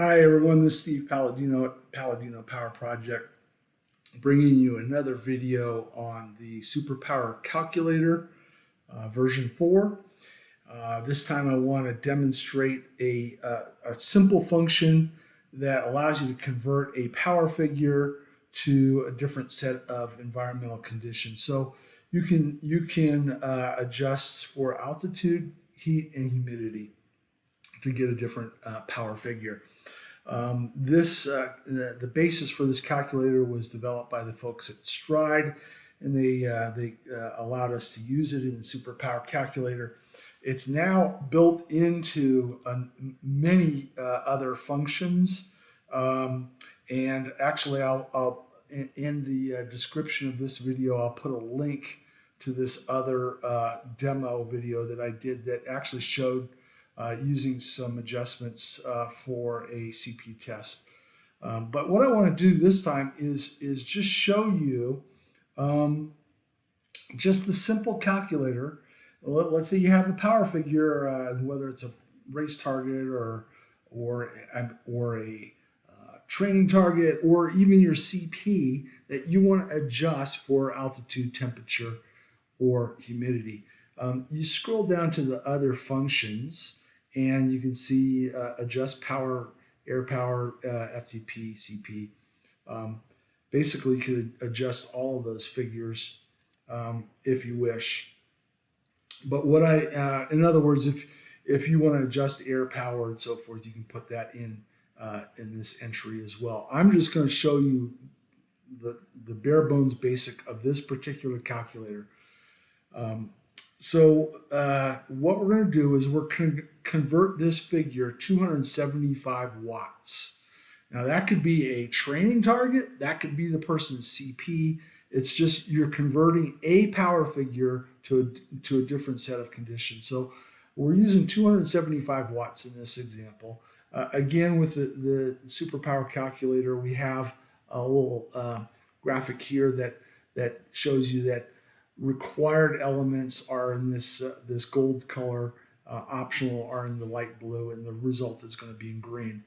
Hi everyone, this is Steve Palladino at the Palladino Power Project, bringing you another video on the SuperPower Calculator version 4. This time I want to demonstrate a simple function that allows you to convert a power figure to a different set of environmental conditions. So you can adjust for altitude, heat, and humidity to get a different power figure. The basis for this calculator was developed by the folks at Stride, and they allowed us to use it in the SuperPower Calculator. It's now built into many other functions, and actually, I'll in the description of this video, I'll put a link to this other demo video that I did that actually showed using some adjustments for a CP test. But what I want to do this time is just show you just the simple calculator. Let's say you have a power figure, whether it's a race target or a training target, or even your CP that you want to adjust for altitude, temperature, or humidity. You scroll down to the other functions, and you can see adjust power, air power, FTP, CP. Basically, you could adjust all of those figures if you wish. But in other words, if you want to adjust air power and so forth, you can put that in this entry as well. I'm just going to show you the bare bones basic of this particular calculator. So what we're going to do is we're going to convert this figure 275 watts. Now that could be a training target, that could be the person's CP. It's just you're converting a power figure to a different set of conditions. So we're using 275 watts in this example. Again, with the SuperPower Calculator, we have a little graphic here that shows you that required elements are in this gold color, optional are in the light blue, and the result is going to be in green.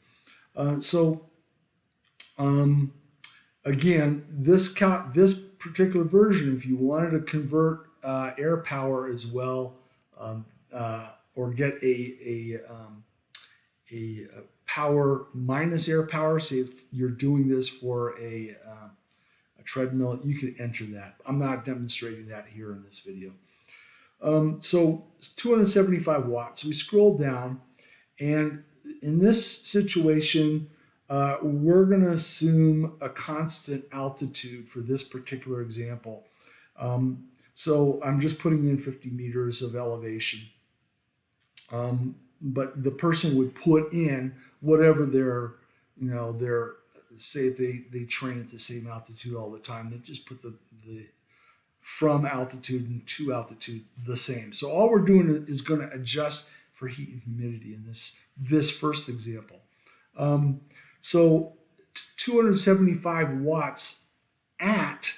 Again, this particular version, if you wanted to convert air power as well, or get a power minus air power, say if you're doing this for a treadmill, you can enter that. I'm not demonstrating that here in this video. So 275 watts. We scroll down, and in this situation, we're going to assume a constant altitude for this particular example. So I'm just putting in 50 meters of elevation. But the person would put in whatever their say if they train at the same altitude all the time, they just put the from altitude and to altitude the same. So all we're doing is going to adjust for heat and humidity in this first example. So 275 watts at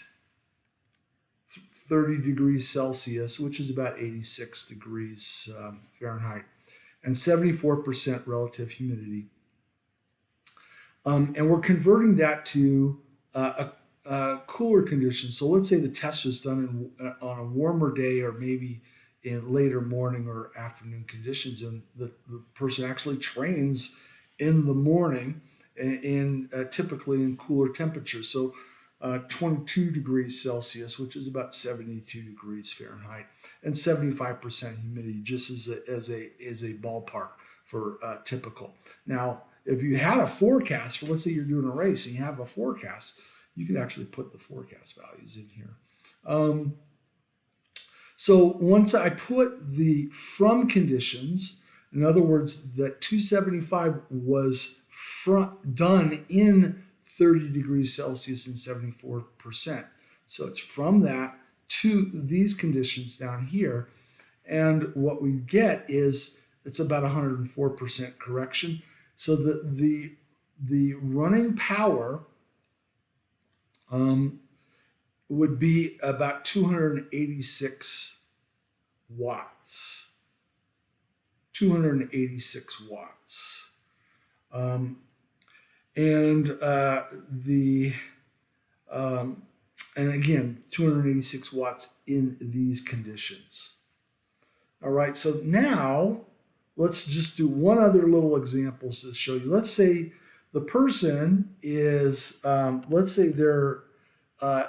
30 degrees Celsius, which is about 86 degrees Fahrenheit, and 74% relative humidity. And we're converting that to a cooler condition. So let's say the test was done on a warmer day, or maybe in later morning or afternoon conditions, and the person actually trains in the morning typically in cooler temperatures. So 22 degrees Celsius, which is about 72 degrees Fahrenheit, and 75% humidity, just as a ballpark for typical. Now, if you had a forecast, for let's say you're doing a race and you have a forecast, you can actually put the forecast values in here. So once I put the from conditions, in other words, that 275 was done in 30 degrees Celsius and 74%. So it's from that to these conditions down here. And what we get is it's about 104% correction. So the running power would be about 286 watts. 286 watts. And um, and again, 286 watts in these conditions. All right, so now let's just do one other little example to show you. Let's say the person is, let's say uh,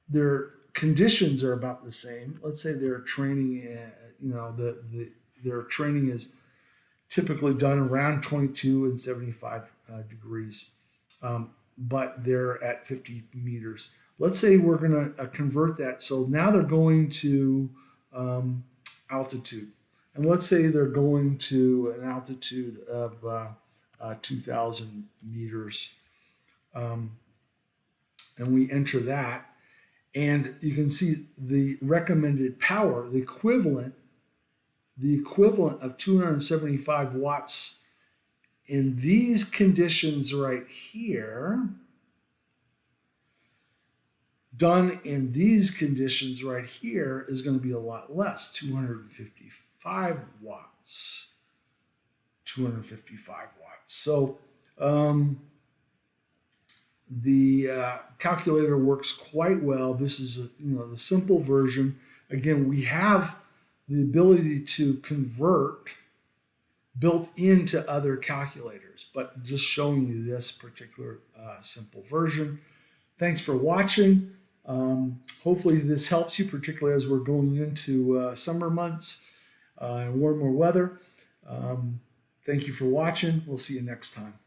their conditions are about the same. Let's say their training, their training is typically done around 22 and 75 degrees, but they're at 50 meters. Let's say we're going to convert that. So now they're going to altitude. And let's say they're going to an altitude of 2,000 meters. And we enter that. And you can see the recommended power, the equivalent of 275 watts in these conditions right here, done in these conditions right here, is going to be a lot less, 255 watts. 255 watts. So the calculator works quite well. This is the simple version. Again, we have the ability to convert built into other calculators, but just showing you this particular simple version. Thanks for watching. Hopefully this helps you, particularly as we're going into summer months and warmer weather. Thank you for watching. We'll see you next time.